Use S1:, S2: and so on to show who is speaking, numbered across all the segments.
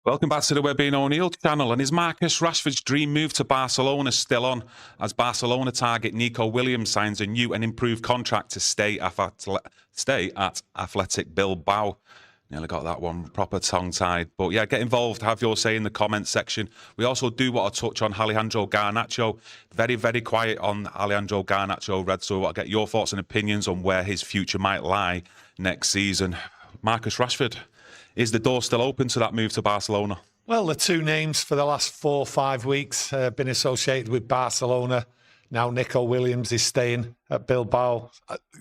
S1: Welcome back to the Webby and O'Neill channel. And is Marcus Rashford's dream move to Barcelona still on, as Barcelona target Nico Williams signs a new and improved contract to stay at Athletic Bilbao? Nearly got that one proper tongue-tied. But yeah, get involved. Have your say in the comments section. We also do want to touch on Alejandro Garnacho. Very, very quiet on Alejandro Garnacho, Red. So I want to get your thoughts and opinions on where his future might lie next season. Marcus Rashford. Is the door still open to that move to Barcelona?
S2: Well, the two names for the last 4 or 5 weeks have been associated with Barcelona. Now Nico Williams is staying at Bilbao.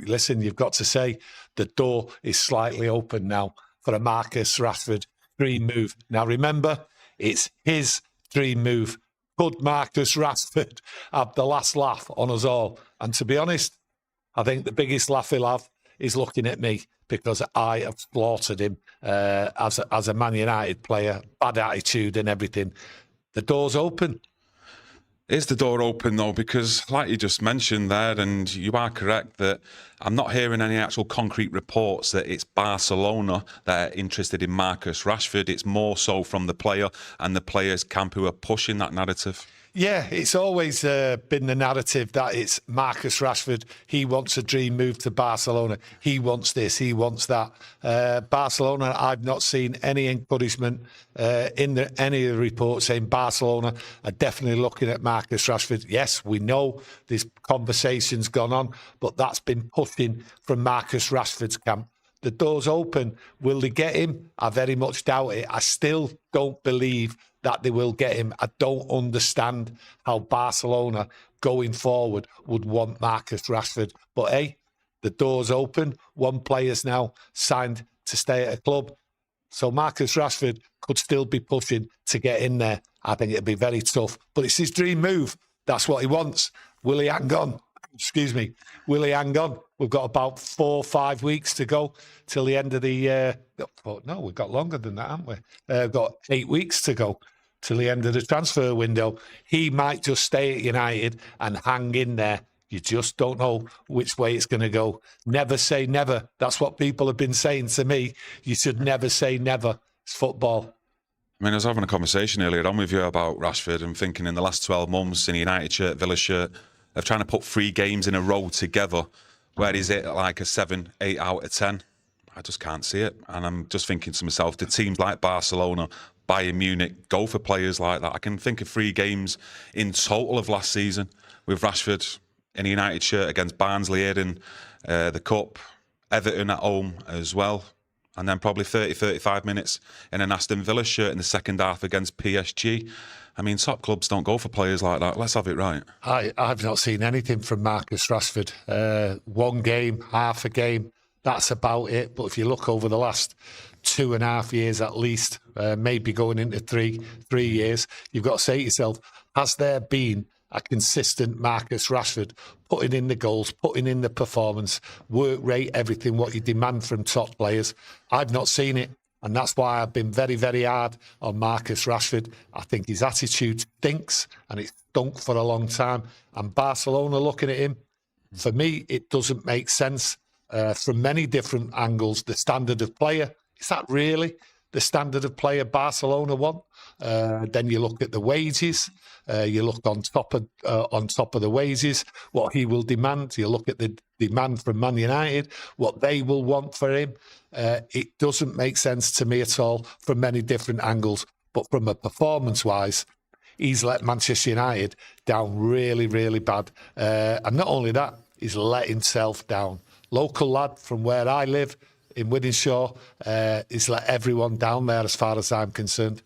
S2: Listen, you've got to say the door is slightly open now for a Marcus Rashford dream move. Now remember, it's his dream move. Could Marcus Rashford have the last laugh on us all? And to be honest, I think the biggest laugh he'll have is looking at me, because I have slaughtered him as a Man United player, bad attitude and everything. The door's open.
S1: Is the door open, though? Because like you just mentioned there, and you are correct, that I'm not hearing any actual concrete reports that it's Barcelona that are interested in Marcus Rashford. It's more so from the player and the players' camp who are pushing that narrative.
S2: Yeah, it's always been the narrative that it's Marcus Rashford. He wants a dream move to Barcelona. He wants this, he wants that. Barcelona, I've not seen any encouragement in any of the reports saying Barcelona are definitely looking at Marcus Rashford. Yes, we know this conversation's gone on, but that's been pushing from Marcus Rashford's camp. The door's open. Will they get him? I very much doubt it. I still don't believe that they will get him. I don't understand how Barcelona going forward would want Marcus Rashford. But hey, the door's open. One player's now signed to stay at a club. So Marcus Rashford could still be pushing to get in there. I think it'd be very tough. But it's his dream move. That's what he wants. Will he hang on? Excuse me. Will he hang on? We've got about 4 or 5 weeks to go till the end of the... no, we've got longer than that, haven't we? We've got 8 weeks to go till the end of the transfer window. He might just stay at United and hang in there. You just don't know which way it's going to go. Never say never. That's what people have been saying to me. You should never say never. It's football.
S1: I mean, I was having a conversation earlier on with you about Rashford and thinking in the last 12 months in a United shirt, Villa shirt, of trying to put 3 games in a row together. Where is it like a 7, 8 out of 10? I just can't see it. And I'm just thinking to myself, do teams like Barcelona, Bayern Munich go for players like that? I can think of 3 games in total of last season with Rashford in a United shirt against Barnsley here in the Cup, Everton at home as well. And then probably 30, 35 minutes in an Aston Villa shirt in the second half against PSG. I mean, top clubs don't go for players like that. Let's have it right.
S2: I've not seen anything from Marcus Rashford. 1 game, half a game, that's about it. But if you look over the last 2.5 years at least, maybe going into 3 years, you've got to say to yourself, has there been a consistent Marcus Rashford putting in the goals, putting in the performance, work rate, everything what you demand from top players? I've not seen it. And that's why I've been very, very hard on Marcus Rashford. I think his attitude stinks, and it's stunk for a long time. And Barcelona looking at him, for me, it doesn't make sense from many different angles. The standard of player, is that really the standard of player Barcelona want? Then you look at the wages. You look on top of the wages, what he will demand. You look at the demand from Man United, what they will want for him. It doesn't make sense to me at all from many different angles. But from a performance-wise, he's let Manchester United down really, really bad. And not only that, he's let himself down. Local lad from where I live in Wythenshawe, he's let everyone down there as far as I'm concerned.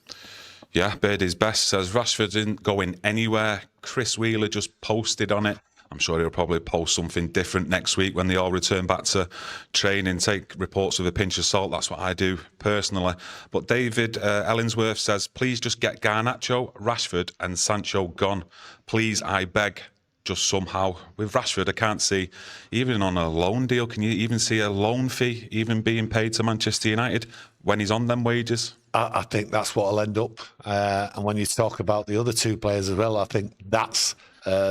S1: Yeah, Bird is best. Says Rashford isn't going anywhere. Chris Wheeler just posted on it. I'm sure he'll probably post something different next week when they all return back to training. Take reports with a pinch of salt. That's what I do personally. But David Ellingsworth says, please just get Garnacho, Rashford and Sancho gone. Please, I beg. Just somehow. With Rashford, I can't see, even on a loan deal, can you even see a loan fee even being paid to Manchester United when he's on them wages?
S2: I think that's what will end up. And when you talk about the other 2 players as well, I think that's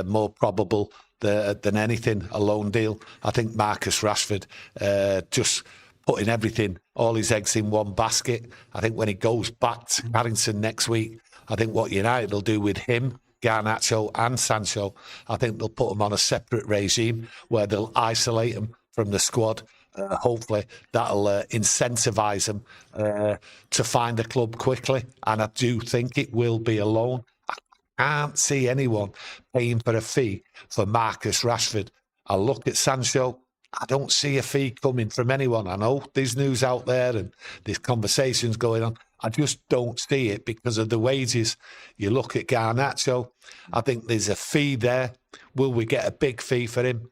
S2: more probable than anything, a loan deal. I think Marcus Rashford just putting everything all his eggs in one basket. I think when he goes back to Carrington next week, I think what United will do with him, Garnacho and Sancho, I think they'll put them on a separate regime where they'll isolate them from the squad. Hopefully that'll incentivise them to find a club quickly. And I do think it will be a loan. I can't see anyone paying for a fee for Marcus Rashford. I look at Sancho. I don't see a fee coming from anyone. I know there's news out there and there's conversations going on. I just don't see it because of the wages. You look at Garnacho, I think there's a fee there. Will we get a big fee for him?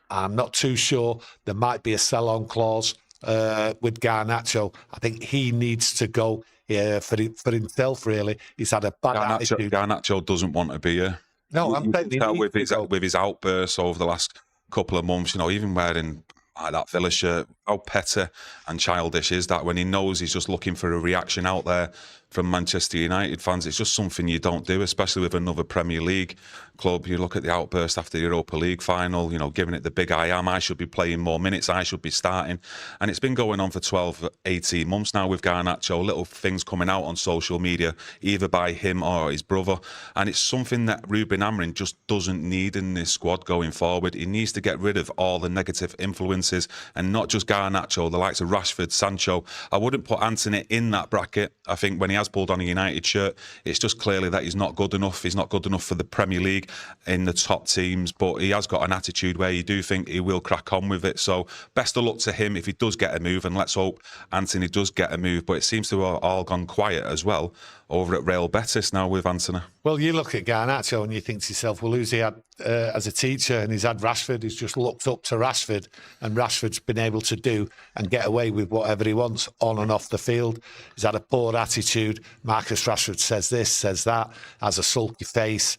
S2: I'm not too sure. There might be a sell-on clause with Garnacho. I think he needs to go for himself, really. He's had a bad attitude.
S1: Garnacho doesn't want to be here.
S2: No, I'm saying
S1: with his outbursts over the last couple of months, even wearing like that Villa shirt, how petty and childish is that when he knows he's just looking for a reaction out there from Manchester United fans? It's just something you don't do, especially with another Premier League club. You look at the outburst after the Europa League final, giving it the big I am. I should be playing more minutes. I should be starting. And it's been going on for 12, 18 months now with Garnacho. Little things coming out on social media, either by him or his brother. And it's something that Ruben Amorim just doesn't need in this squad going forward. He needs to get rid of all the negative influences, and not just Garnacho, the likes of Rashford, Sancho. I wouldn't put Anthony in that bracket. I think when he has pulled on a United shirt, it's just clearly that he's not good enough. He's not good enough for the Premier League in the top teams, but he has got an attitude where you do think he will crack on with it. So best of luck to him if he does get a move, and let's hope Anthony does get a move. But it seems to have all gone quiet as well over at Real Betis now with Anthony. Well,
S2: you look at Garnacho and you think to yourself, well, who's he had as a teacher? And he's had Rashford. He's just looked up to Rashford, and Rashford's been able to do and get away with whatever he wants on and off the field. He's had a poor attitude. Marcus Rashford says this, says that, has a sulky face,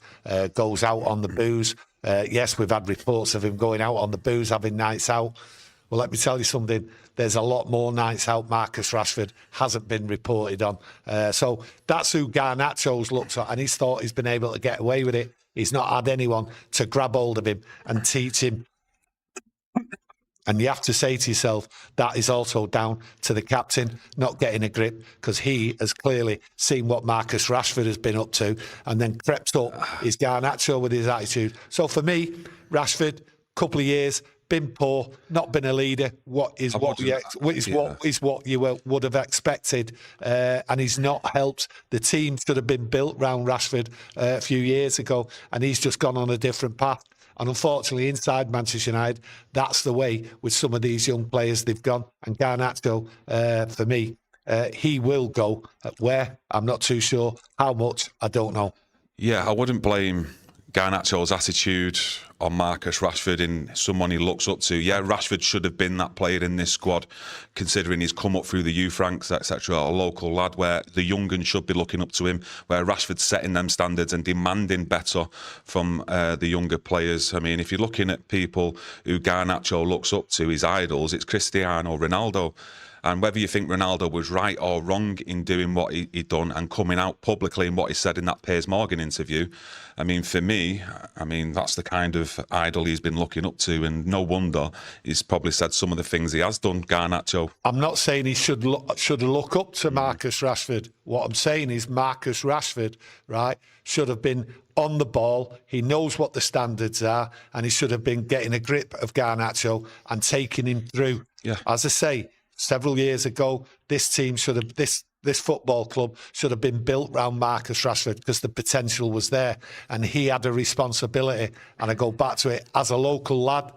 S2: goes out on the booze. Yes, we've had reports of him going out on the booze, having nights out. Well, let me tell you something. There's a lot more nights out Marcus Rashford hasn't been reported on. So that's who Garnacho's looked at, and he's thought he's been able to get away with it. He's not had anyone to grab hold of him and teach him. And you have to say to yourself, that is also down to the captain not getting a grip, because he has clearly seen what Marcus Rashford has been up to and then crept up his Garnacho with his attitude. So for me, Rashford, couple of years, been poor, not been a leader. What you would have expected, and he's not helped. The team should have been built round Rashford a few years ago, and he's just gone on a different path. And unfortunately, inside Manchester United, that's the way with some of these young players they've gone. And Garnacho, for me, he will go. Where? I'm not too sure. How much? I don't know.
S1: Yeah, I wouldn't blame Garnacho's attitude on Marcus Rashford in someone he looks up to. Yeah, Rashford should have been that player in this squad, considering he's come up through the youth ranks, etc. A local lad where the young uns should be looking up to him, where Rashford's setting them standards and demanding better from the younger players. I mean, if you're looking at people who Garnacho looks up to, his idols, it's Cristiano Ronaldo. And whether you think Ronaldo was right or wrong in doing what he'd done and coming out publicly in what he said in that Piers Morgan interview, I mean, for me, that's the kind of idol he's been looking up to. And no wonder he's probably said some of the things he has done, Garnacho.
S2: I'm not saying he should look up to Marcus Rashford. What I'm saying is Marcus Rashford, right, should have been on the ball. He knows what the standards are, and he should have been getting a grip of Garnacho and taking him through. Yeah. As I say, several years ago, this team should have, this football club should have been built around Marcus Rashford, because the potential was there and he had a responsibility. And I go back to it, as a local lad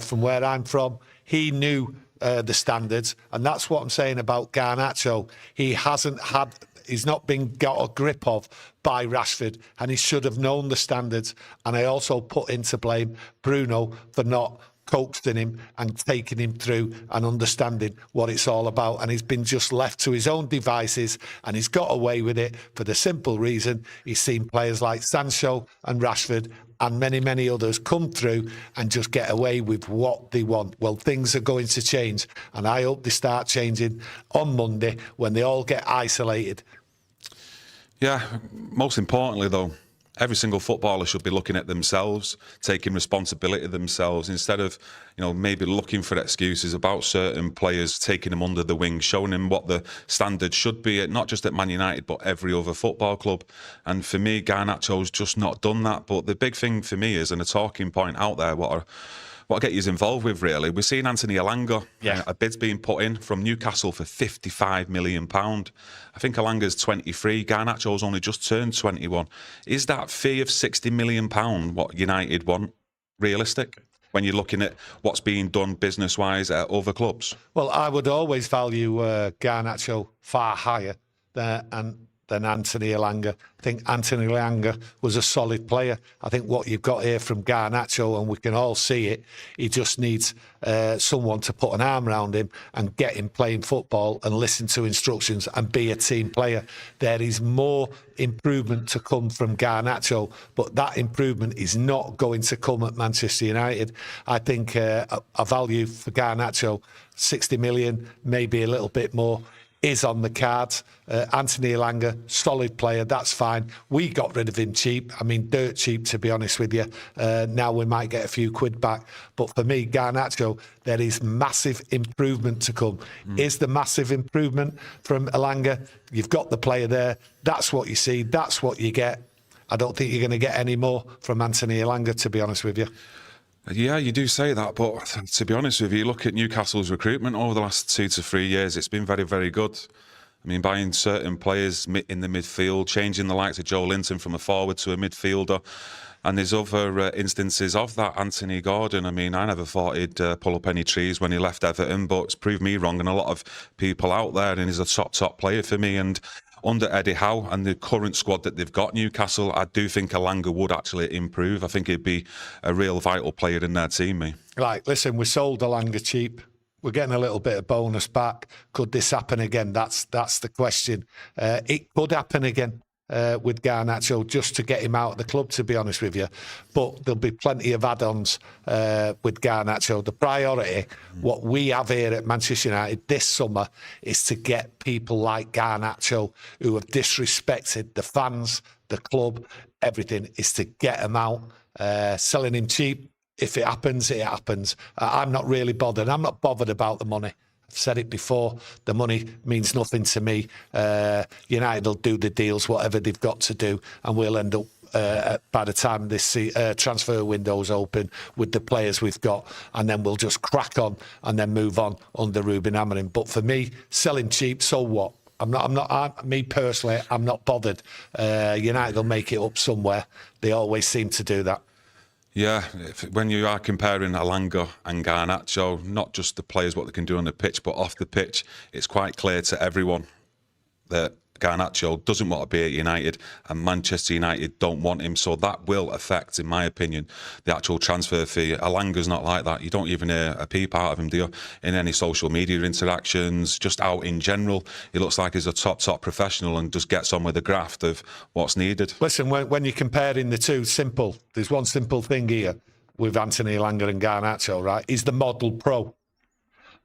S2: from where I'm from, he knew the standards. And that's what I'm saying about Garnacho. He's not been got a grip of by Rashford, and he should have known the standards. And I also put into blame Bruno for not coaxing him and taking him through and understanding what it's all about. And he's been just left to his own devices, and he's got away with it for the simple reason he's seen players like Sancho and Rashford and many, many others come through and just get away with what they want. Well, things are going to change, and I hope they start changing on Monday when they all get isolated.
S1: Yeah, most importantly, though, Every single footballer should be looking at themselves, taking responsibility themselves, instead of, maybe looking for excuses about certain players, taking them under the wing, showing them what the standard should be, not just at Man United, but every other football club. And for me, Garnacho's just not done that. But the big thing for me is, and a talking point out there, what I get you involved with, really. We're seeing Anthony Elanga.
S2: Yeah.
S1: A bid's being put in from Newcastle for £55 million. I think Elanga's 23. Garnacho's only just turned 21. Is that fee of £60 million what United want realistic when you're looking at what's being done business-wise at other clubs?
S2: Well, I would always value Garnacho far higher than Anthony Elanga. I think Anthony Elanga was a solid player. I think what you've got here from Garnacho, and we can all see it, he just needs someone to put an arm around him and get him playing football and listen to instructions and be a team player. There is more improvement to come from Garnacho, but that improvement is not going to come at Manchester United. I think a value for Garnacho, 60 million, maybe a little bit more, is on the cards. Anthony Elanga, solid player, that's fine. We got rid of him cheap. I mean, dirt cheap, to be honest with you. Now we might get a few quid back. But for me, Garnacho, there is massive improvement to come. Is the massive improvement from Elanga? You've got the player there. That's what you see. That's what you get. I don't think you're going to get any more from Anthony Elanga, to be honest with you.
S1: Yeah, you do say that, but to be honest with you, look at Newcastle's recruitment over the last 2 to 3 years. It's been very, very good. I mean, buying certain players in the midfield, changing the likes of Joe Linton from a forward to a midfielder. And there's other instances of that. Anthony Gordon, I mean, I never thought he'd pull up any trees when he left Everton, but it's proved me wrong and a lot of people out there, and he's a top player for me. And under Eddie Howe and the current squad that they've got, Newcastle, I do think Elanga would actually improve. I think he'd be a real vital player in their team, me.
S2: Right, listen, we sold Elanga cheap. We're getting a little bit of bonus back. Could this happen again? That's the question. It could happen again with Garnacho, just to get him out of the club, to be honest with you. But there'll be plenty of add-ons with Garnacho. The priority, what we have here at Manchester United this summer, is to get people like Garnacho, who have disrespected the fans, the club, everything, is to get them out. Selling him cheap, if it happens, it happens. I'm not really bothered. I'm not bothered about the money. I've said it before, the money means nothing to me. United will do the deals, whatever they've got to do, and we'll end up, by the time this transfer window's open, with the players we've got, and then we'll just crack on and then move on under Ruben Amorim. But for me, selling cheap, so what? Me personally, I'm not bothered. United will make it up somewhere. They always seem to do that.
S1: Yeah, when you are comparing Elanga and Garnacho, not just the players, what they can do on the pitch, but off the pitch, it's quite clear to everyone that Garnacho doesn't want to be at United and Manchester United don't want him. So that will affect, in my opinion, the actual transfer fee. Elanga's not like that. You don't even hear a peep out of him, do you? In any social media interactions, just out in general. He looks like he's a top professional and just gets on with the graft of what's needed.
S2: Listen, when you're comparing the two, there's one simple thing here with Anthony Elanga and Garnacho, right? He's the model pro.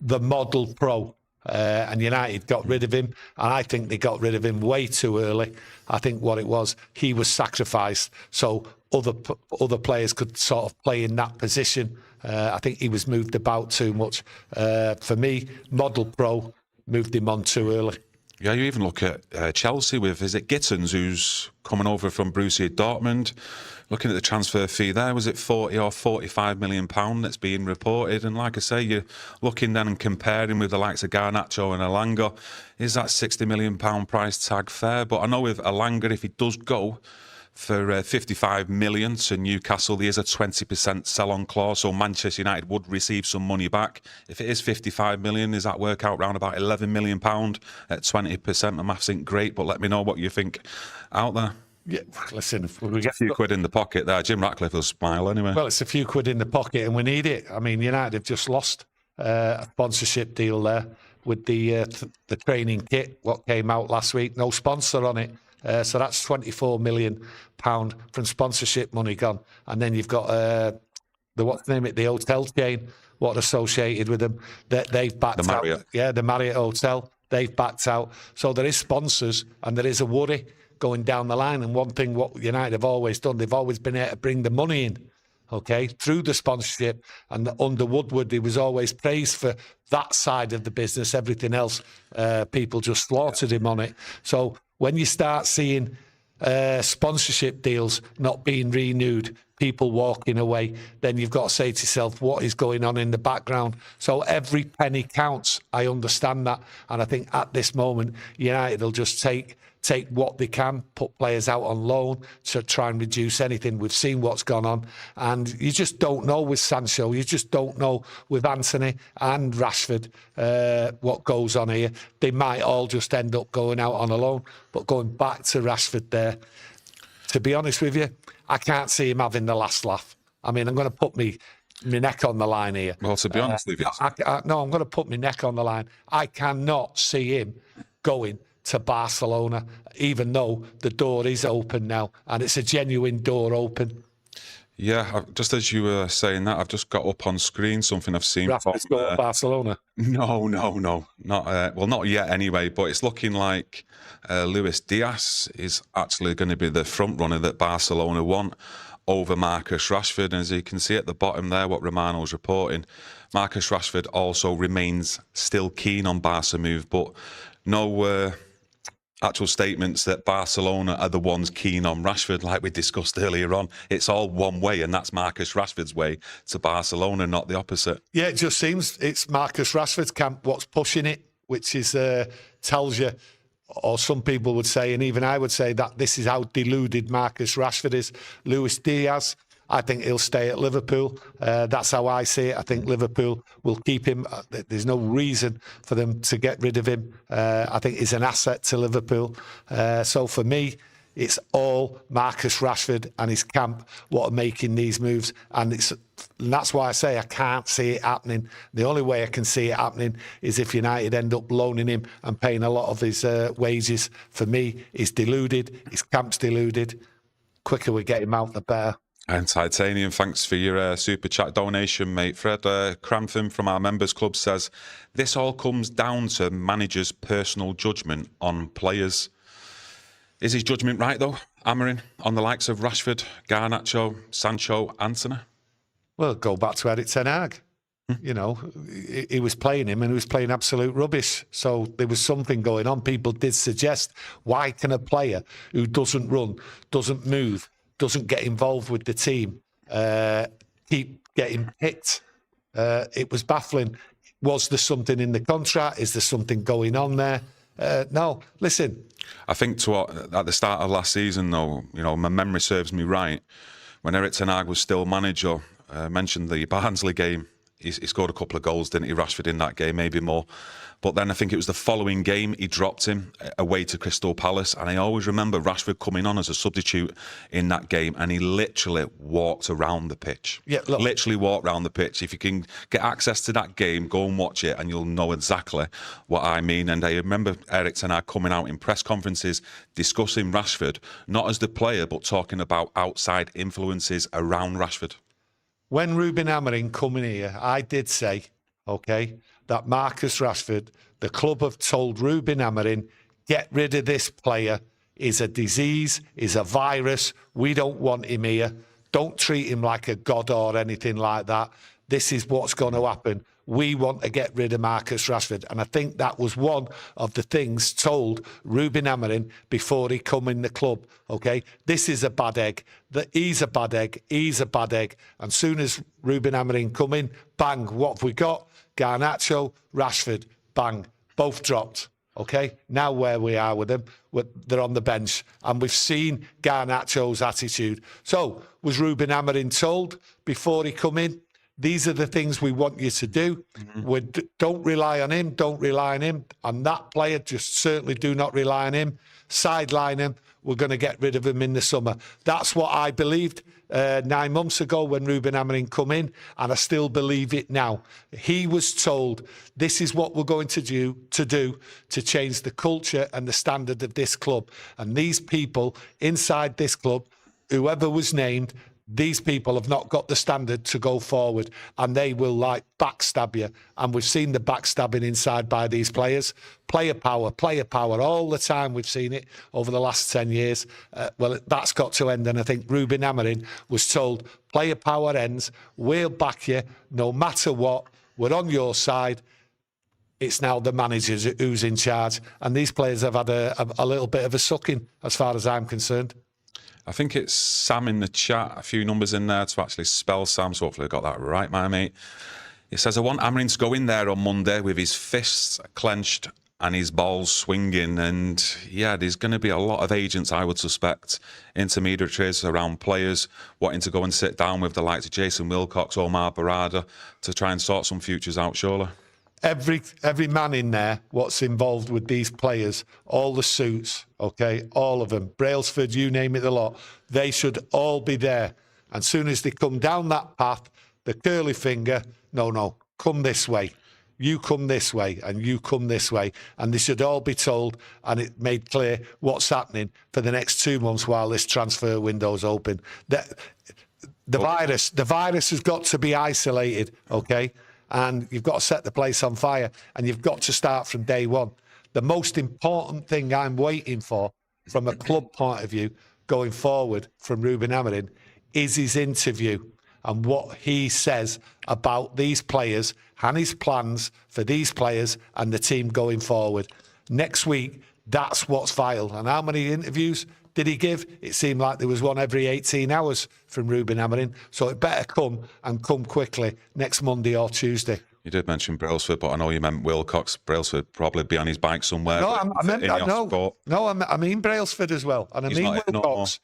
S2: The model pro. And United got rid of him, and I think they got rid of him way too early. I think what it was, he was sacrificed so other players could sort of play in that position. I think he was moved about too much. For me, model pro, moved him on too early.
S1: Yeah, you even look at Chelsea with, is it Gittins, who's coming over from Borussia Dortmund? Looking at the transfer fee there, was it 40 or 45 million pound that's being reported? And like I say, you're looking then and comparing with the likes of Garnacho and Elanga. Is that 60 million pound price tag fair? But I know with Elanga, if he does go for 55 million to Newcastle, there's a 20% sell-on clause, so Manchester United would receive some money back. If it is 55 million, does that work out around about 11 million pound at 20%? The maths ain't great, but let me know what you think out there.
S2: Yeah, listen,
S1: we get a few quid in the pocket there. Jim Ratcliffe will smile anyway.
S2: Well, it's a few quid in the pocket, and we need it. I mean, United have just lost a sponsorship deal there with the training kit. What came out last week, no sponsor on it. So that's £24 million from sponsorship money gone. And then you've got the hotel chain, what associated with them, they've backed out. Yeah, the Marriott Hotel, they've backed out. So there is sponsors, and there is a worry going down the line. And one thing what United have always done, they've always been able to bring the money in, okay, through the sponsorship. And under Woodward, he was always praised for that side of the business. Everything else, people just slaughtered him on it. So when you start seeing sponsorship deals not being renewed, people walking away, then you've got to say to yourself, what is going on in the background? So every penny counts. I understand that. And I think at this moment, United will just take what they can, put players out on loan to try and reduce anything. We've seen what's gone on. And you just don't know with Sancho. You just don't know with Anthony and Rashford what goes on here. They might all just end up going out on a loan. But going back to Rashford there, to be honest with you, I can't see him having the last laugh. I mean, I'm going to put my neck on the line here.
S1: Well, to be honest with you.
S2: No, I'm going to put my neck on the line. I cannot see him going to Barcelona, even though the door is open now, and it's a genuine door open.
S1: Yeah, just as you were saying that, I've just got up on screen something I've seen from
S2: Barcelona.
S1: No, not yet anyway. But it's looking like Luis Diaz is actually going to be the front runner that Barcelona want over Marcus Rashford. And as you can see at the bottom there, what Romano's reporting, Marcus Rashford also remains still keen on Barca move, but no actual statements that Barcelona are the ones keen on Rashford, like we discussed earlier on. It's all one way, and that's Marcus Rashford's way to Barcelona, not the opposite.
S2: Yeah, it just seems it's Marcus Rashford's camp what's pushing it, which is tells you, or some people would say, and even I would say, that this is how deluded Marcus Rashford is. Luis Diaz, I think he'll stay at Liverpool. That's how I see it. I think Liverpool will keep him. There's no reason for them to get rid of him. I think he's an asset to Liverpool. So for me, it's all Marcus Rashford and his camp what are making these moves. And that's why I say I can't see it happening. The only way I can see it happening is if United end up loaning him and paying a lot of his wages. For me, he's deluded. His camp's deluded. Quicker we get him out, the better.
S1: And Titanium, thanks for your super chat donation, mate. Fred Crantham from our members club says, this all comes down to managers' personal judgment on players. Is his judgment right, though, Amorim, on the likes of Rashford, Garnacho, Sancho, Anthony?
S2: Well, go back to Erik ten Hag. You know, he was playing him and he was playing absolute rubbish. So there was something going on. People did suggest, why can a player who doesn't run, doesn't move, doesn't get involved with the team, keep getting picked? It was baffling. Was there something in the contract? Is there something going on there? No, listen.
S1: I think at the start of last season, though, you know, my memory serves me right, when Erik ten Hag was still manager, mentioned the Barnsley game, he scored a couple of goals, didn't he, Rashford, in that game, maybe more. But then I think it was the following game, he dropped him away to Crystal Palace. And I always remember Rashford coming on as a substitute in that game, and he literally walked around the pitch.
S2: Yeah, look.
S1: Literally walked around the pitch. If you can get access to that game, go and watch it, and you'll know exactly what I mean. And I remember Erik ten Hag coming out in press conferences discussing Rashford, not as the player, but talking about outside influences around Rashford.
S2: When Ruben Amorim come in here, I did say, okay, that Marcus Rashford, the club have told Ruben Amorim, get rid of this player. He's a disease, he's a virus. We don't want him here. Don't treat him like a god or anything like that. This is what's going to happen. We want to get rid of Marcus Rashford. And I think that was one of the things told Ruben Amorim before he come in the club. Okay, this is a bad egg. He's a bad egg. He's a bad egg. And soon as Ruben Amorim come in, bang, what have we got? Garnacho, Rashford, bang, both dropped. Okay, now where we are with them, they're on the bench. And we've seen Garnacho's attitude. So was Ruben Amorim told before he come in, these are the things we want you to do. Mm-hmm. Don't rely on him. Don't rely on him. On that player, just certainly do not rely on him. Sideline him. We're going to get rid of him in the summer. That's what I believed 9 months ago when Ruben Amorim come in, and I still believe it now. He was told, this is what we're going to do to change the culture and the standard of this club. And these people inside this club, whoever was named, these people have not got the standard to go forward, and they will like backstab you. And we've seen the backstabbing inside by these players. Player power all the time. We've seen it over the last 10 years. Well, that's got to end. And I think Ruben Amorim was told, player power ends. We'll back you no matter what. We're on your side. It's now the managers who's in charge. And these players have had a little bit of a sucking, as far as I'm concerned.
S1: I think it's Sam in the chat, a few numbers in there to actually spell Sam, so hopefully I got that right, my mate. It says, I want Amorim to go in there on Monday with his fists clenched and his balls swinging. And yeah, there's going to be a lot of agents, I would suspect, intermediaries around players wanting to go and sit down with the likes of Jason Wilcox, Omar Barada, to try and sort some futures out, surely.
S2: Every man in there, what's involved with these players, all the suits, okay, all of them, Brailsford, you name it, the lot, they should all be there. And soon as they come down that path, the curly finger, no, come this way. You come this way and you come this way. And they should all be told, and it made clear what's happening for the next 2 months while this transfer window's open. The virus has got to be isolated, okay? And you've got to set the place on fire, and you've got to start from day one. The most important thing I'm waiting for from a club point of view going forward from Ruben Amorim is his interview and what he says about these players and his plans for these players and the team going forward. Next week, that's what's vital. And how many interviews did he give? It seemed like there was one every 18 hours from Ruben Amorim. So it better come, and come quickly, next Monday or Tuesday.
S1: You did mention Brailsford, but I know you meant Wilcox. Brailsford probably be on his bike somewhere.
S2: No, I mean Brailsford as well. And I mean Wilcox.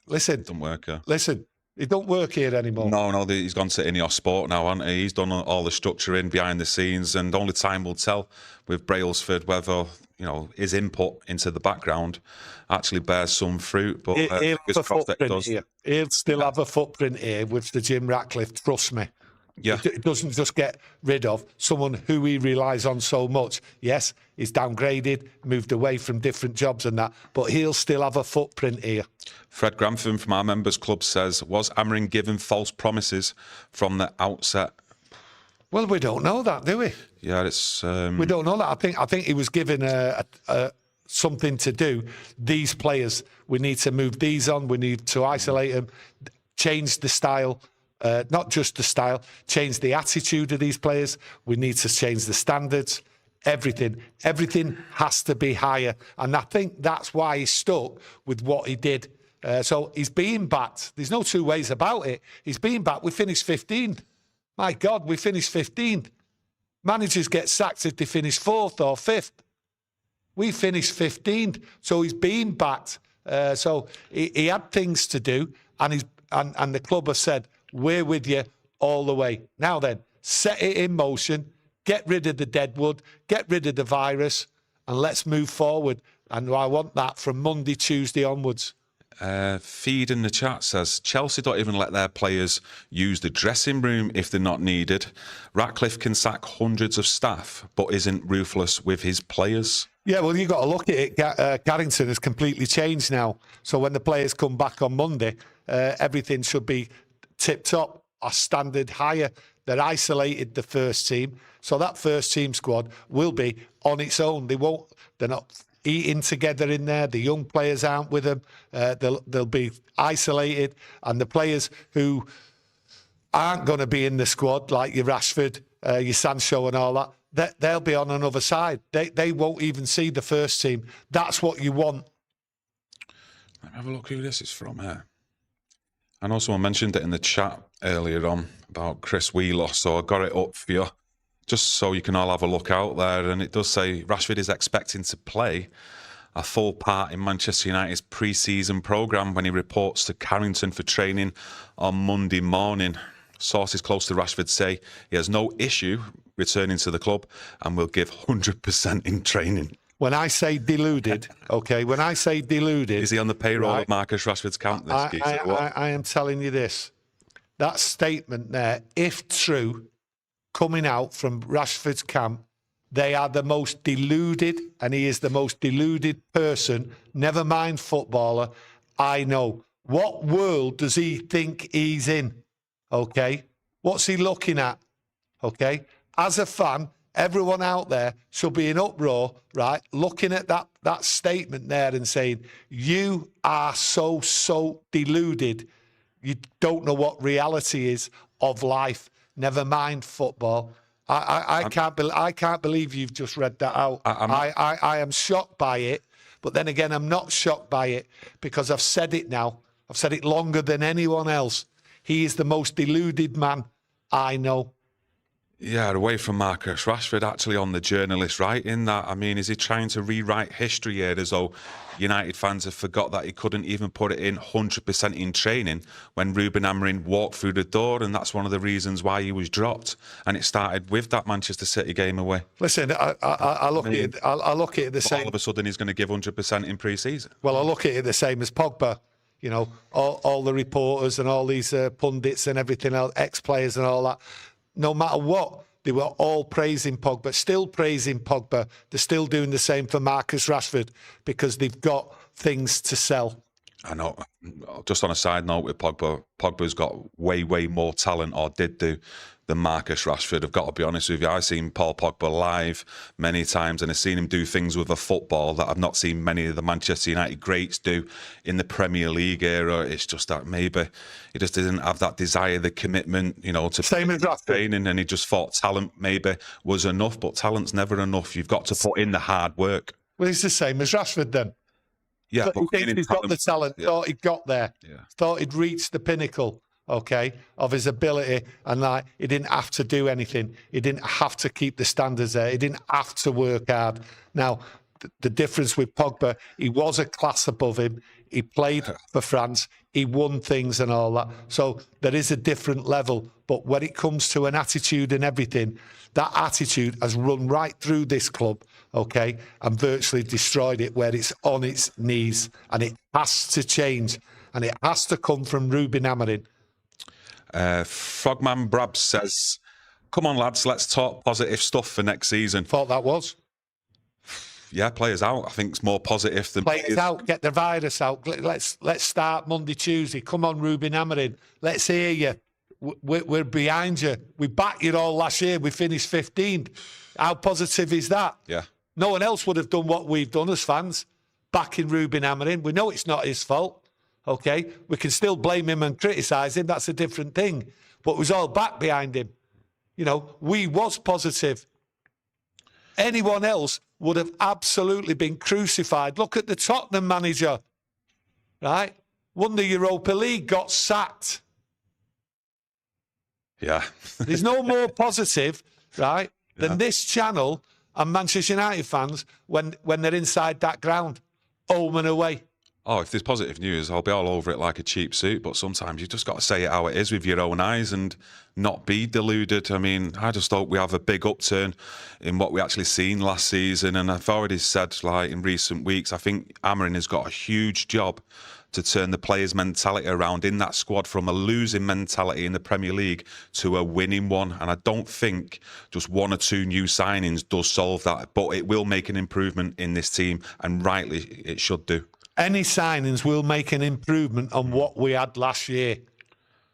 S2: Listen.
S1: It doesn't work here.
S2: Listen, he don't work here anymore.
S1: No, he's gone to Ineos Sport now, hasn't he? He's done all the structuring behind the scenes, and only time will tell with Brailsford whether, you know, his input into the background actually bears some fruit. But
S2: he'll still have a footprint here with the Jim Ratcliffe, trust me.
S1: Yeah.
S2: It doesn't just get rid of someone who he relies on so much. Yes, he's downgraded, moved away from different jobs and that, but he'll still have a footprint here.
S1: Fred Grantham from our members club says, was Amorim given false promises from the outset?
S2: Well, we don't know that, do we?
S1: Yeah, it's...
S2: We don't know that. I think he was given something to do. These players, we need to move these on. We need to isolate them, change the style. Not just the style, change the attitude of these players. We need to change the standards. Everything has to be higher. And I think that's why he's stuck with what he did. So he's being backed. There's no two ways about it. He's being backed. We finished 15th. My God, we finished 15th. Managers get sacked if they finish 4th or 5th. We finished 15th. So he's being backed. So he had things to do. And the club have said, we're with you all the way. Now then, set it in motion, get rid of the deadwood, get rid of the virus, and let's move forward. And I want that from Monday, Tuesday onwards.
S1: Feed in the chat says, Chelsea don't even let their players use the dressing room if they're not needed. Ratcliffe can sack hundreds of staff, but isn't ruthless with his players.
S2: Yeah, well, you've got to look at it. Carrington has completely changed now. So when the players come back on Monday, everything should be tip-top, a standard higher. They're isolated, the first team. So that first team squad will be on its own. They're not eating together in there. The young players aren't with them. They'll be isolated. And the players who aren't going to be in the squad, like your Rashford, your Sancho and all that, they'll be on another side. They won't even see the first team. That's what you want.
S1: Let me have a look who this is from here. I know someone mentioned it in the chat earlier on about Chris Wheeler, so I got it up for you, just so you can all have a look out there. And it does say Rashford is expecting to play a full part in Manchester United's pre-season programme when he reports to Carrington for training on Monday morning. Sources close to Rashford say he has no issue returning to the club and will give 100% in training.
S2: When I say deluded, okay, when I say deluded...
S1: Is he on the payroll of Marcus Rashford's camp this season?
S2: I am telling you this. That statement there, if true, coming out from Rashford's camp, they are the most deluded, and he is the most deluded person, never mind footballer, I know. What world does he think he's in? Okay. What's he looking at? Okay. As a fan, everyone out there should be in uproar, right? Looking at that statement there and saying, you are so deluded. You don't know what reality is of life. Never mind football. I can't believe you've just read that out. I am shocked by it. But then again, I'm not shocked by it because I've said it now. I've said it longer than anyone else. He is the most deluded man I know.
S1: Yeah, away from Marcus Rashford, actually on the journalist writing that. I mean, is he trying to rewrite history here as though United fans have forgot that he couldn't even put it in 100% in training when Ruben Amorim walked through the door, and that's one of the reasons why he was dropped. And it started with that Manchester City game away.
S2: Listen, I look at it the same.
S1: All of a sudden, he's going to give 100% in pre-season.
S2: Well, I look at it the same as Pogba. You know, all the reporters and all these pundits and everything else, ex-players and all that. No matter what, they were all praising Pogba, still praising Pogba. They're still doing the same for Marcus Rashford because they've got things to sell.
S1: I know. Just on a side note with Pogba, Pogba's got way more talent, or did do, than Marcus Rashford. I've got to be honest with you. I've seen Paul Pogba live many times, and I've seen him do things with a football that I've not seen many of the Manchester United greats do in the Premier League era. It's just that maybe he just didn't have that desire, the commitment, you know, to
S2: same as
S1: training, and he just thought talent maybe was enough, but talent's never enough. You've got to put in the hard work.
S2: Well, he's the same as Rashford then.
S1: Yeah,
S2: but he thinks he's got the talent, thought he'd got there, thought he'd reached the pinnacle, okay, of his ability, and like he didn't have to do anything. He didn't have to keep the standards there. He didn't have to work hard. Now, the difference with Pogba, he was a class above him. He played for France. He won things and all that. So there is a different level. But when it comes to an attitude and everything, that attitude has run right through this club, okay, and virtually destroyed it where it's on its knees. And it has to change. And it has to come from Ruben Amorim.
S1: Frogman Brabs says, come on, lads, let's talk positive stuff for next season.
S2: Thought that was.
S1: Yeah, players out. I think it's more positive than
S2: players out. Get the virus out. Let's start Monday, Tuesday. Come on, Ruben Amorim. Let's hear you. We're behind you. We backed you all last year. We finished 15th. How positive is that?
S1: Yeah.
S2: No one else would have done what we've done as fans, backing Ruben Amorim. We know it's not his fault. Okay, we can still blame him and criticise him. That's a different thing. But it was all back behind him. You know, we was positive. Anyone else would have absolutely been crucified. Look at the Tottenham manager, right? Won the Europa League, got sacked.
S1: Yeah.
S2: There's no more positive, right, than this channel and Manchester United fans when they're inside that ground, home and away.
S1: Oh, if there's positive news, I'll be all over it like a cheap suit. But sometimes you just got to say it how it is with your own eyes and not be deluded. I mean, I just hope we have a big upturn in what we actually seen last season. And I've already said, like in recent weeks, I think Amorim has got a huge job to turn the players' mentality around in that squad from a losing mentality in the Premier League to a winning one. And I don't think just one or two new signings does solve that, but it will make an improvement in this team, and rightly it should do.
S2: Any signings will make an improvement on what we had last year,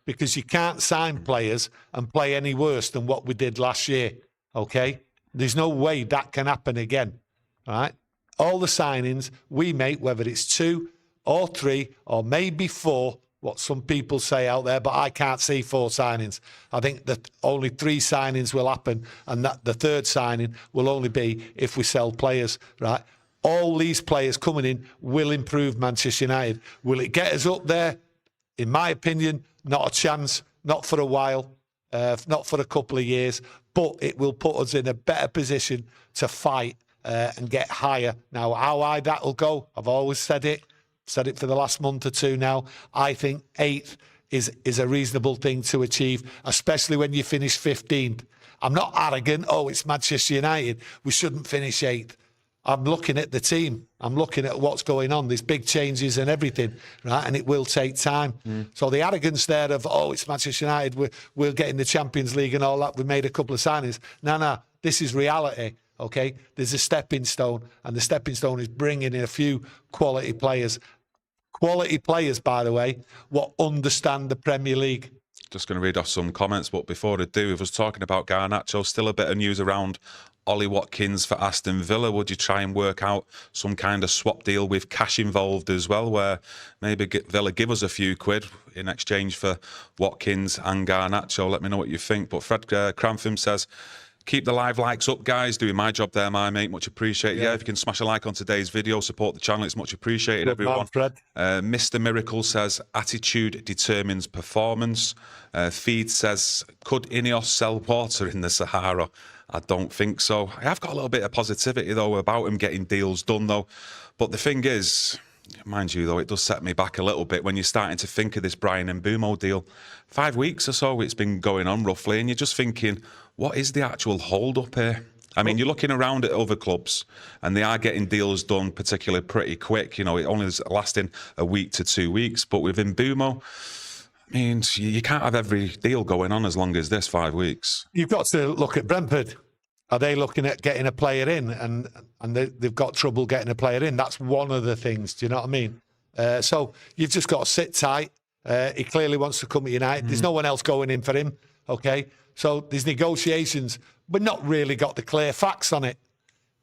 S2: because you can't sign players and play any worse than what we did last year, okay? There's no way that can happen again, all right? All the signings we make, whether it's 2 or 3 or maybe 4, what some people say out there, but I can't see 4 signings. I think that only 3 signings will happen, and that the 3rd signing will only be if we sell players, right? All these players coming in will improve Manchester United. Will it get us up there? In my opinion, not a chance, not for a while, not for a couple of years, but it will put us in a better position to fight and get higher. Now, how high that'll go, I've always said it for the last month or 2 now. I think 8th is a reasonable thing to achieve, especially when you finish 15th. I'm not arrogant, it's Manchester United, we shouldn't finish 8th. I'm looking at the team. I'm looking at what's going on. There's big changes and everything, right? And it will take time. So the arrogance there of, it's Manchester United, we'll get in the Champions League and all that. We made a couple of signings. No, this is reality, okay? There's a stepping stone, and the stepping stone is bringing in a few quality players. quality players, by the way, what understand the Premier League.
S1: Just going to read off some comments, but before I do, we was talking about Garnacho. Still a bit of news around Ollie Watkins for Aston Villa. Would you try and work out some kind of swap deal with cash involved as well, where maybe Villa give us a few quid in exchange for Watkins and Garnacho? Let me know what you think. But Fred Crantham says, keep the live likes up, guys. Doing my job there, my mate. Much appreciated. Yeah, if you can smash a like on today's video, support the channel. It's much appreciated,
S2: Good
S1: everyone.
S2: man, Fred.
S1: Mr. Miracle says, attitude determines performance. Feed says, could Ineos sell water in the Sahara? I don't think so. I have got a little bit of positivity, though, about him getting deals done, though. But the thing is, mind you, though, it does set me back a little bit when you're starting to think of this Bryan Mbeumo deal. 5 weeks or so it's been going on, roughly, and you're just thinking, what is the actual hold-up here? I mean, you're looking around at other clubs, and they are getting deals done, particularly pretty quick. You know, it only is lasting a week to 2 weeks. But with Mbeumo, I mean, you can't have every deal going on as long as this 5 weeks.
S2: You've got to look at Brentford. Are they looking at getting a player in? And they've got trouble getting a player in. That's one of the things. Do you know what I mean? So you've just got to sit tight. He clearly wants to come to United. There's no one else going in for him. Okay? So there's negotiations, but not really got the clear facts on it.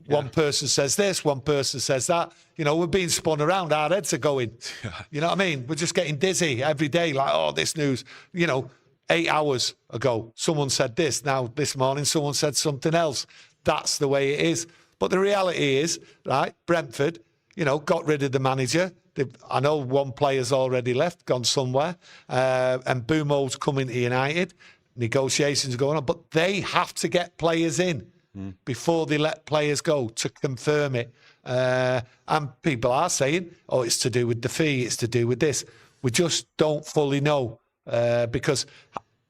S2: Yeah. One person says this, one person says that. You know, we're being spun around. Our heads are going. Yeah. You know what I mean? We're just getting dizzy every day. Like, oh, this news. You know, 8 hours ago, someone said this. Now, this morning, someone said something else. That's the way it is. But the reality is, right, Brentford, you know, got rid of the manager. I know one player's already left, gone somewhere. And Mbeumo's coming to United. Negotiations are going on. But they have to get players in before they let players go to confirm it. And people are saying, oh, it's to do with the fee, it's to do with this. We just don't fully know because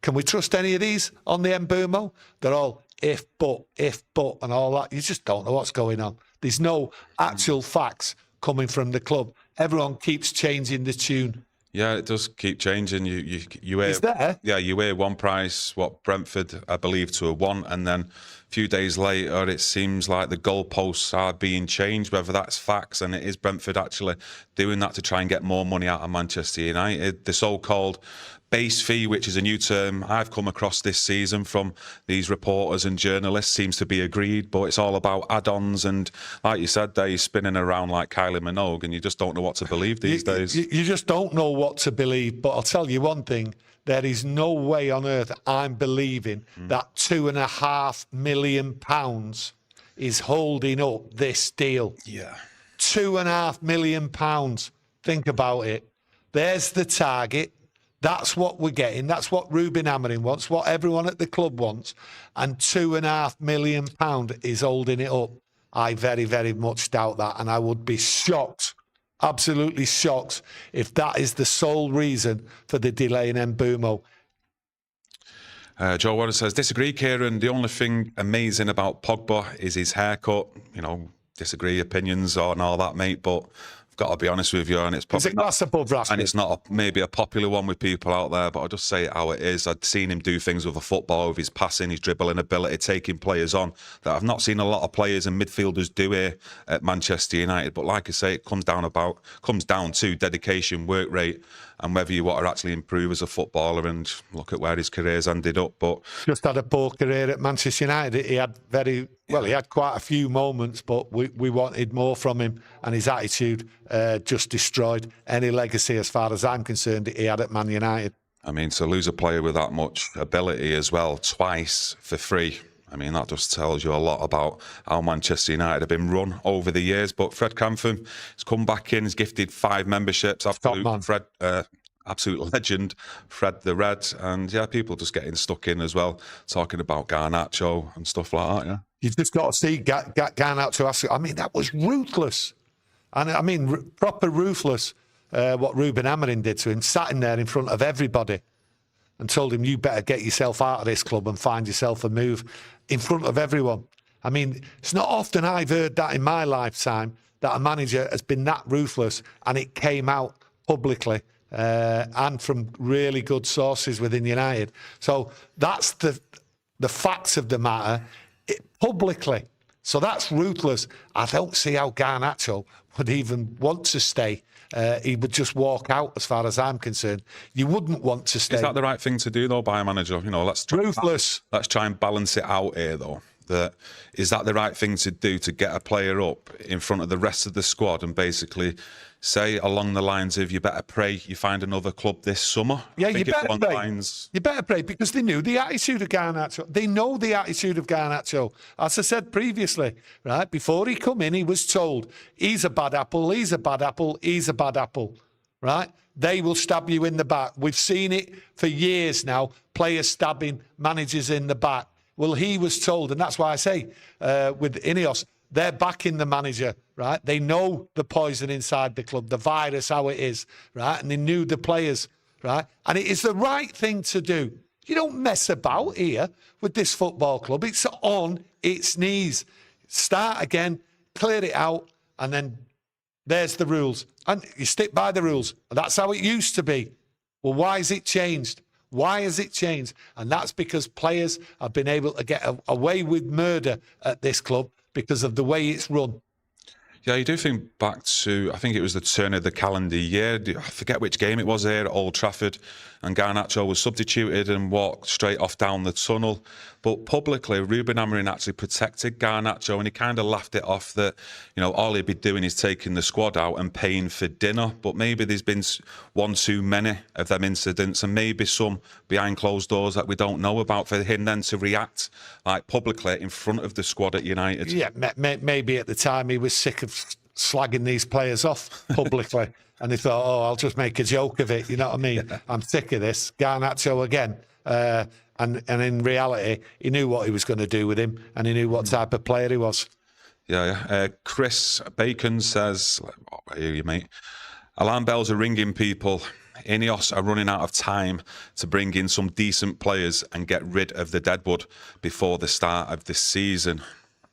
S2: can we trust any of these on the Mbeumo? They're all if, but, and all that. You just don't know what's going on. There's no actual facts coming from the club. Everyone keeps changing the tune.
S1: Yeah, it does keep changing. You hear,
S2: is there?
S1: Yeah, you hear one price, what Brentford, I believe, to a one, and then a few days later, it seems like the goalposts are being changed, whether that's facts, and it is Brentford actually doing that to try and get more money out of Manchester United. The so-called base fee, which is a new term I've come across this season from these reporters and journalists, seems to be agreed, but it's all about add-ons, and like you said, they're spinning around like Kylie Minogue, and you just don't know what to believe these days.
S2: You just don't know what to believe, but I'll tell you one thing, there is no way on earth I'm believing that £2.5 million is holding up this deal.
S1: Yeah.
S2: £2.5 million. Think about it. There's the target. That's what we're getting. That's what Ruben Amorim wants, what everyone at the club wants. And £2.5 million is holding it up. I very, very much doubt that. And I would be shocked, absolutely shocked, if that is the sole reason for the delay in Mbeumo.
S1: Joe Warren says, disagree, Kieron. The only thing amazing about Pogba is his haircut. You know, disagree opinions on all that, mate, but got to be honest with you, and it's probably
S2: not above Rashford.
S1: And it's not maybe a popular one with people out there, but I'll just say it how it is. I'd seen him do things with a football, with his passing, his dribbling ability, taking players on that I've not seen a lot of players and midfielders do here at Manchester United. But like I say, it comes down to dedication, work rate, and whether you want to actually improve as a footballer. And look at where his career's ended up. But
S2: just had a poor career at Manchester United. He had he had quite a few moments, but we wanted more from him, and his attitude just destroyed any legacy, as far as I'm concerned, that he had at Man United.
S1: I mean, to lose a player with that much ability as well, twice for free, I mean, that just tells you a lot about how Manchester United have been run over the years. But Fred Crantham has come back in, he's gifted 5 memberships. Absolute legend, Fred the Red. And yeah, people just getting stuck in as well, talking about Garnacho and stuff like that, yeah.
S2: You've just got to see Garnacho. I mean, that was ruthless. And I mean, proper ruthless, what Ruben Amorim did to him, sat in there in front of everybody and told him, you better get yourself out of this club and find yourself a move in front of everyone. I mean, it's not often I've heard that in my lifetime, that a manager has been that ruthless, and it came out publicly and from really good sources within United. So that's the facts of the matter, publicly. So that's ruthless. I don't see how Garnacho would even want to stay he would just walk out, as far as I'm concerned. You wouldn't want to stay.
S1: Is that the right thing to do, though, by a manager? You know, let's try and balance it out here, though. Is that the right thing to do, to get a player up in front of the rest of the squad and basically say along the lines of, you better pray you find another club this summer?
S2: Yeah, you better pray. You better pray, because they knew the attitude of Garnacho. They know the attitude of Garnacho. As I said previously, right, before he come in, he was told, he's a bad apple, he's a bad apple, he's a bad apple, right? They will stab you in the back. We've seen it for years now, players stabbing managers in the back. Well, he was told, and that's why I say with Ineos, they're backing the manager, right? They know the poison inside the club, the virus, how it is, right? And they knew the players, right? And it is the right thing to do. You don't mess about here with this football club. It's on its knees. Start again, clear it out, and then there's the rules. And you stick by the rules. That's how it used to be. Well, why has it changed? Why has it changed? And that's because players have been able to get away with murder at this club because of the way it's run.
S1: Yeah, you do think back to, I think it was the turn of the calendar year. I forget which game it was here at Old Trafford, and Garnacho was substituted and walked straight off down the tunnel. But publicly, Ruben Amorim actually protected Garnacho, and he kind of laughed it off that, you know, all he'd be doing is taking the squad out and paying for dinner. But maybe there's been one too many of them incidents, and maybe some behind closed doors that we don't know about, for him then to react like publicly in front of the squad at United.
S2: Yeah, maybe at the time he was sick of slagging these players off publicly. And he thought, oh, I'll just make a joke of it. You know what I mean? Yeah. I'm sick of this. Garnacho again. And in reality, he knew what he was going to do with him, and he knew what type of player he was.
S1: Yeah. Chris Bacon says, I hear you, mate. Alarm bells are ringing, people. Ineos are running out of time to bring in some decent players and get rid of the deadwood before the start of this season.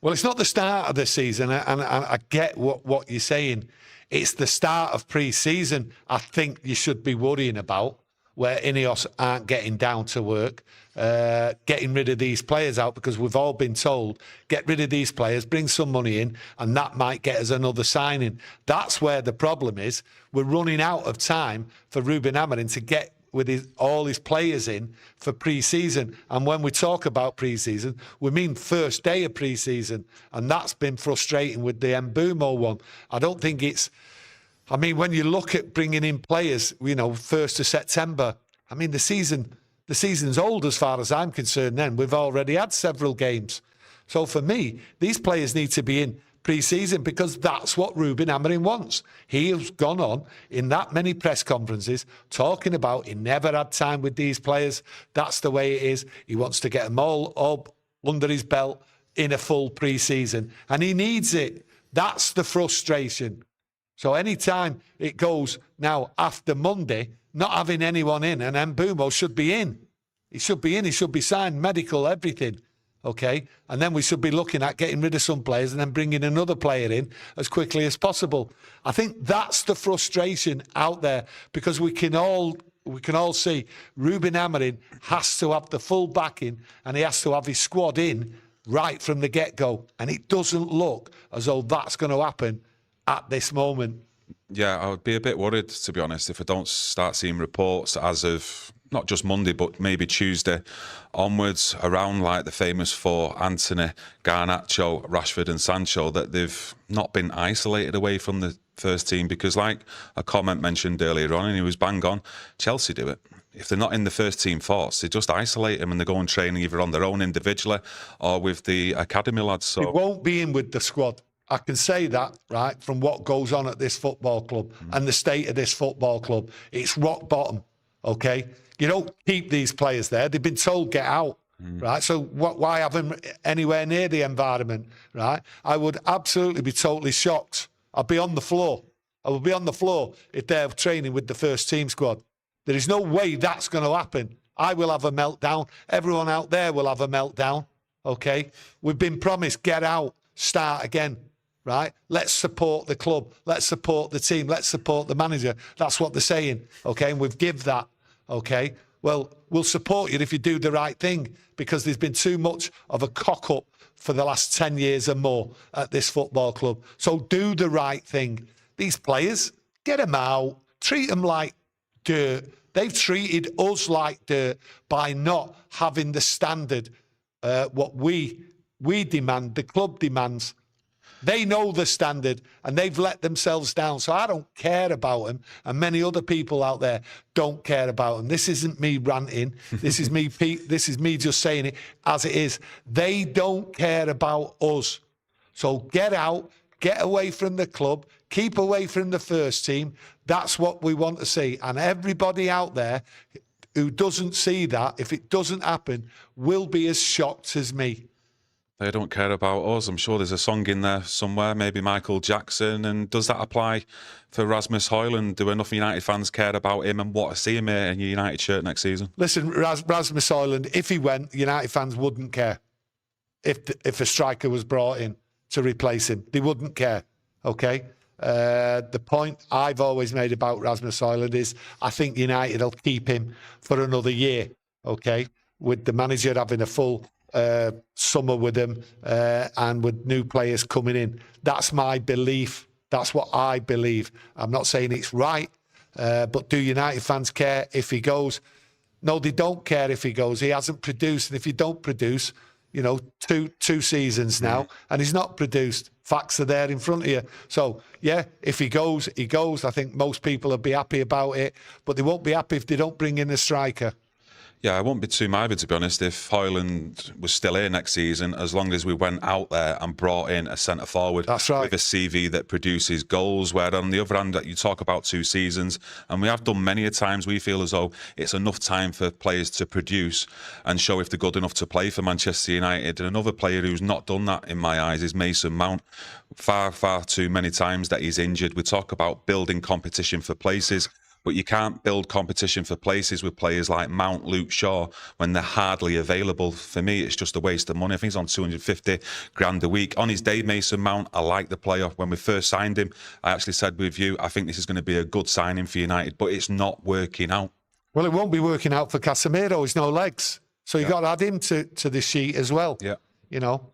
S2: Well, it's not the start of the season, and I get what you're saying. It's the start of pre-season I think you should be worrying about, where Ineos aren't getting down to work, getting rid of these players out, because we've all been told, get rid of these players, bring some money in, and that might get us another signing. That's where the problem is. We're running out of time for Ruben Amorim to get with all his players in for pre-season. And when we talk about pre-season, we mean first day of pre-season. And that's been frustrating with the Mbumo one. I don't think it's... I mean, when you look at bringing in players, you know, 1st of September, I mean, the season's old as far as I'm concerned then. We've already had several games. So for me, these players need to be in pre-season, because that's what Ruben Amorim wants. He has gone on in that many press conferences talking about he never had time with these players. That's the way it is. He wants to get them all under his belt in a full pre-season, and he needs it. That's the frustration. So anytime it goes now after Monday, not having anyone in, and Mbumo should be in. He should be in. He should be signed, medical, everything. Okay, and then we should be looking at getting rid of some players and then bringing another player in as quickly as possible. I think that's the frustration out there, because we can all see Ruben Amorim has to have the full backing, and he has to have his squad in right from the get-go, and it doesn't look as though that's going to happen at this moment.
S1: Yeah, I would be a bit worried, to be honest, if I don't start seeing reports as of not just Monday, but maybe Tuesday onwards, around like the famous four, Antony, Garnacho, Rashford and Sancho, that they've not been isolated away from the first team. Because like a comment mentioned earlier on, and he was bang on, Chelsea do it. If they're not in the first team force, they just isolate them and they go and train either on their own individually or with the academy lads. So
S2: it won't be in with the squad. I can say that, right, from what goes on at this football club and the state of this football club. It's rock bottom, okay? You don't keep these players there. They've been told get out, right? So why have them anywhere near the environment, right? I would absolutely be totally shocked. I'd be on the floor. I would be on the floor if they're training with the first team squad. There is no way that's going to happen. I will have a meltdown. Everyone out there will have a meltdown, okay? We've been promised get out, start again. Right? Let's support the club. Let's support the team. Let's support the manager. That's what they're saying, okay? And we've give that, okay? Well, we'll support you if you do the right thing, because there's been too much of a cock-up for the last 10 years and more at this football club. So do the right thing. These players, Get them out. Treat them like dirt. They've treated us like dirt by not having the standard, what we demand, the club demands. They know the standard and they've let themselves down. So I don't care about them, and many other people out there don't care about them. This isn't me ranting. This is me, Pete. This is me just saying it as it is. They don't care about us. So get out, get away from the club, keep away from the first team. That's what we want to see. And everybody out there who doesn't see that, if it doesn't happen, will be as shocked as me.
S1: They don't care about us. I'm sure there's a song in there somewhere, maybe Michael Jackson. And does that apply for Rasmus Højlund? Do enough United fans care about him and want to see him in your United shirt next season?
S2: Listen, Rasmus Højlund, if he went, United fans wouldn't care. If a striker was brought in to replace him, they wouldn't care, okay? The point I've always made about Rasmus Højlund is I think United will keep him for another year, okay? With the manager having a full summer with him and with new players coming in. That's my belief. That's what I believe. I'm not saying it's right, but do United fans care if he goes? No, they don't care if he goes. He hasn't produced. And if you don't produce, you know, two seasons now, and he's not produced, facts are there in front of you. So, yeah, if he goes, he goes. I think most people will be happy about it, but they won't be happy if they don't bring in a striker.
S1: Yeah, I won't be too mad, to be honest, if Højlund was still here next season, as long as we went out there and brought in a centre-forward with a CV that produces goals, where on the other hand, you talk about 2 seasons, and we have done many a times, we feel as though it's enough time for players to produce and show if they're good enough to play for Manchester United. And another player who's not done that, in my eyes, is Mason Mount. Far, far too many times that he's injured. We talk about building competition for places, but you can't build competition for places with players like Mount, Luke Shaw, when they're hardly available. For me, it's just a waste of money. I think he's on 250 grand a week. On his day, Mason Mount, I like the player. When we first signed him, I actually said with you, I think this is going to be a good signing for United, but it's not working out.
S2: Well, it won't be working out for Casemiro. He's no legs. So you've got to add him to the sheet as well. Yeah. You know,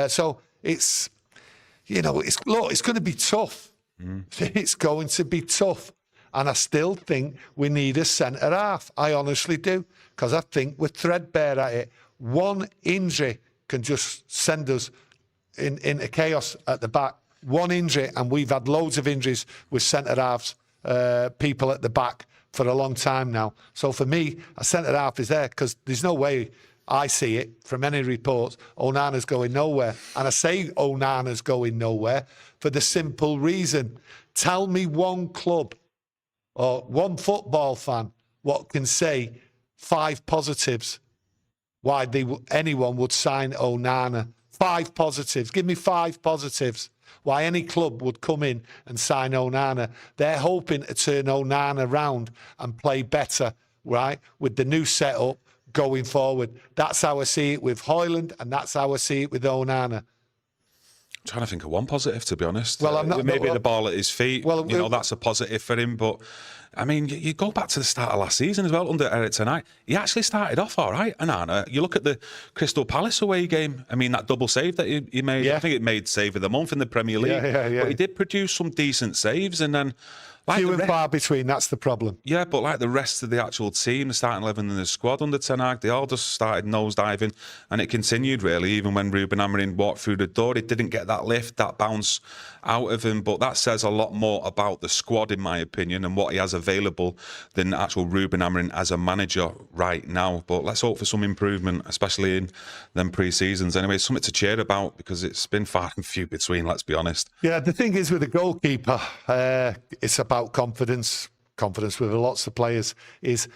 S2: so it's, you know, it's going to be tough. It's going to be tough. And I still think we need a centre-half. I honestly do. Because I think we're threadbare at it. One injury can just send us into chaos at the back. One injury, and we've had loads of injuries with centre-halves, people at the back for a long time now. So for me, a centre-half is there because there's no way I see it from any reports. Onana's going nowhere. And I say Onana's going nowhere for the simple reason. Tell me one club or one football fan what can say 5 positives why anyone would sign Onana. 5 positives. Give me 5 positives why any club would come in and sign Onana. They're hoping to turn Onana around and play better, right, with the new setup going forward. That's how I see it with Højlund, and that's how I see it with Onana.
S1: I'm trying to think of one positive, to be honest.
S2: Well, I'm not,
S1: maybe the ball at his feet. Well, you know, that's a positive for him. But I mean, you go back to the start of last season as well under Eric tonight. He actually started off all right. Onana. You look at the Crystal Palace away game. I mean, that double save that he made. Yeah. I think it made save of the month in the Premier League. Yeah. But he did produce some decent saves, and then. Like
S2: few and far between, that's the problem.
S1: Yeah, but like the rest of the actual team, the starting 11 in the squad under Ten Hag, they all just started nosediving, and it continued really. Even when Ruben Amorim walked through the door, it didn't get that lift, that bounce out of him. But that says a lot more about the squad, in my opinion, and what he has available than actual Ruben Amorim as a manager right now. But let's hope for some improvement, especially in them pre-seasons. Anyway, something to cheer about because it's been far and few between, let's be honest.
S2: Yeah, the thing is with the goalkeeper, it's about confidence with lots of players. Is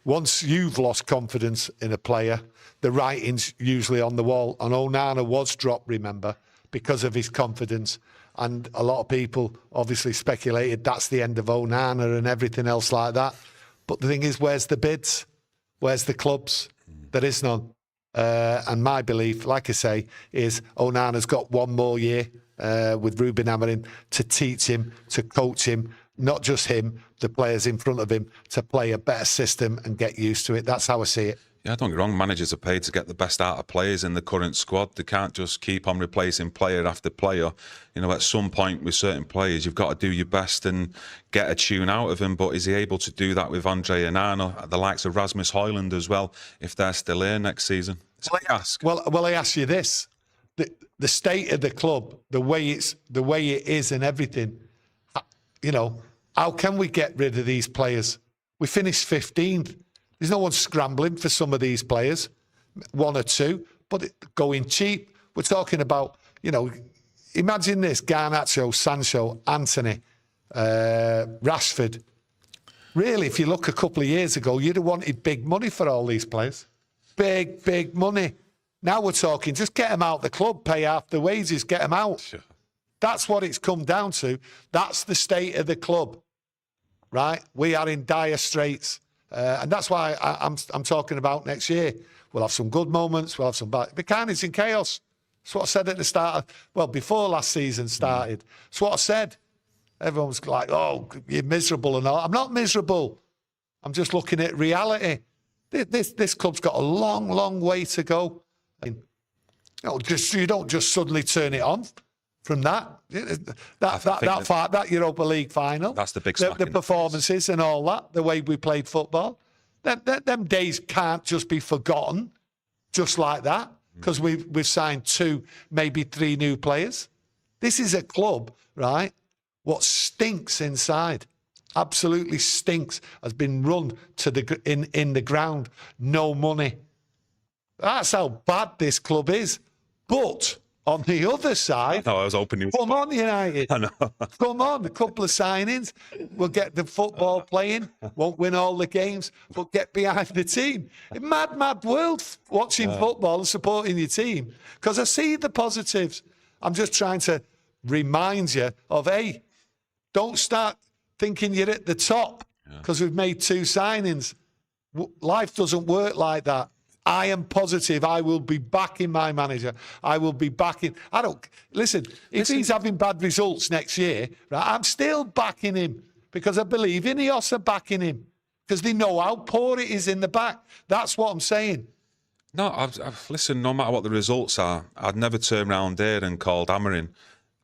S2: once you've lost confidence in a player, the writing's usually on the wall. And Onana was dropped, remember, because of his confidence. And a lot of people obviously speculated that's the end of Onana and everything else like that. But the thing is, where's the bids? Where's the clubs? There is none. And my belief, like I say, is Onana's got one more year with Ruben Amorim to teach him, to coach him, not just him, the players in front of him, to play a better system and get used to it. That's how I see it.
S1: Yeah, don't get me wrong, managers are paid to get the best out of players in the current squad. They can't just keep on replacing player after player. You know, at some point with certain players, you've got to do your best and get a tune out of them. But is he able to do that with Andre Onana, the likes of Rasmus Højlund as well, if they're still here next season?
S2: Well, I ask you this. The state of the club, the way it is and everything, you know, how can we get rid of these players? We finished 15th. There's no one scrambling for some of these players, one or two, but going cheap. We're talking about, you know, imagine this: Garnacho, Sancho, Anthony, Rashford. Really, if you look a couple of years ago, you'd have wanted big money for all these players. Big money. Now we're talking, just get them out the club, pay half the wages, get them out. Sure. That's what it's come down to. That's the state of the club, right? We are in dire straits. And that's why I'm talking about next year. We'll have some good moments, we'll have some bad. But carnage and chaos. That's what I said at the start before last season started. That's what I said. Everyone was like, oh, you're miserable and all. I'm not miserable. I'm just looking at reality. This club's got a long way to go. I mean, you don't just suddenly turn it on from that Europa League final.
S1: That's the big
S2: the performances and all that, the way we played football. Them days can't just be forgotten just like that because we've signed 2, maybe 3 new players. This is a club, right, what stinks inside. Absolutely stinks. Has been run to in the ground. No money. That's how bad this club is. But on the other side,
S1: I was hoping you.
S2: Come on, United.
S1: I know.
S2: Come on, a couple of signings. We'll get the football playing. Won't win all the games, but get behind the team. A mad world watching football and supporting your team. Because I see the positives. I'm just trying to remind you of, hey, don't start thinking you're at the top because we've made 2 signings. Life doesn't work like that. I am positive I will be backing my manager. I will be backing. Listen, if he's having bad results next year, right, I'm still backing him because I believe Ineos are backing him because they know how poor it is in the back. That's what I'm saying.
S1: No, listen, no matter what the results are, I'd never turn around here and called Amorim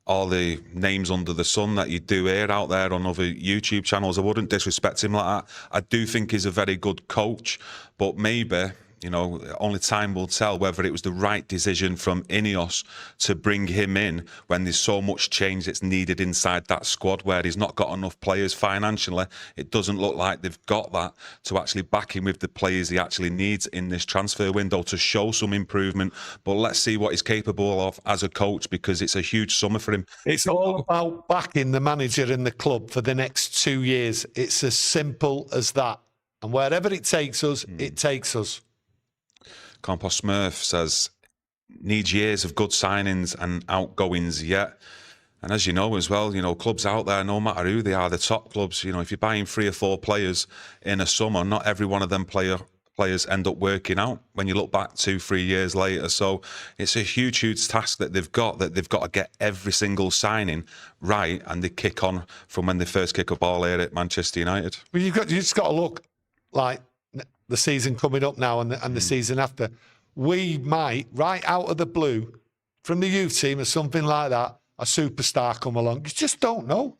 S1: all the names under the sun that you do hear out there on other YouTube channels. I wouldn't disrespect him like that. I do think he's a very good coach, but maybe, you know, only time will tell whether it was the right decision from Ineos to bring him in when there's so much change that's needed inside that squad where he's not got enough players financially. It doesn't look like they've got that to actually back him with the players he actually needs in this transfer window to show some improvement. But let's see what he's capable of as a coach because it's a huge summer for him.
S2: It's all about backing the manager in the club for the next 2 years. It's as simple as that. And wherever it takes us, it takes us.
S1: Compost Smurf says, needs years of good signings and outgoings yet. And as you know as well, you know, clubs out there, no matter who they are, the top clubs, you know, if you're buying 3 or 4 players in a summer, not every one of them players end up working out when you look back 2-3 years later. So it's a huge task that they've got to get every single signing right, and they kick on from when they first kick a ball here at Manchester United.
S2: Well, you just got to look like the season coming up now and the season after. We might, right out of the blue, from the youth team or something like that, a superstar come along. You just don't know.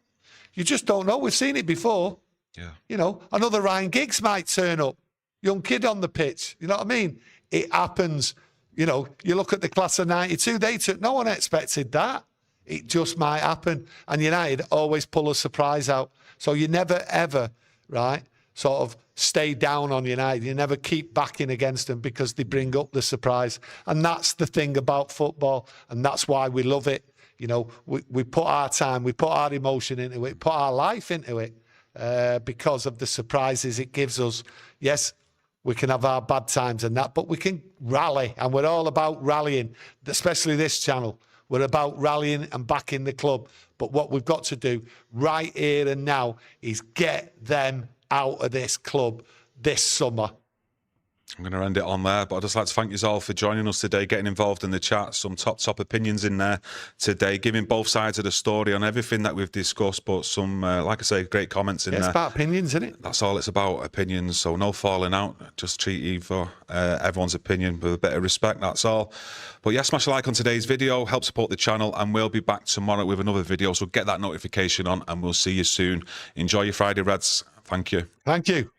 S2: You just don't know. We've seen it before.
S1: Yeah.
S2: You know, another Ryan Giggs might turn up. Young kid on the pitch. You know what I mean? It happens. You know, you look at the class of 92, no one expected that. It just might happen. And United always pull a surprise out. So you never, ever, right, sort of stay down on United. You never keep backing against them because they bring up the surprise. And that's the thing about football. And that's why we love it. You know, we put our time, we put our emotion into it, put our life into it because of the surprises it gives us. Yes, we can have our bad times and that, but we can rally. And we're all about rallying, especially this channel. We're about rallying and backing the club. But what we've got to do right here and now is get them out of this club this summer.
S1: I'm going to end it on there, but I'd just like to thank you all for joining us today, getting involved in the chat. Some top opinions in there today, giving both sides of the story on everything that we've discussed, but some, like I say, great comments in there.
S2: It's about opinions, isn't it?
S1: That's all it's about, opinions. So no falling out. Just treat everyone's opinion with a bit of respect, that's all. But yeah, smash a like on today's video, help support the channel, and we'll be back tomorrow with another video. So get that notification on, and we'll see you soon. Enjoy your Friday, Reds. Thank you.
S2: Thank you.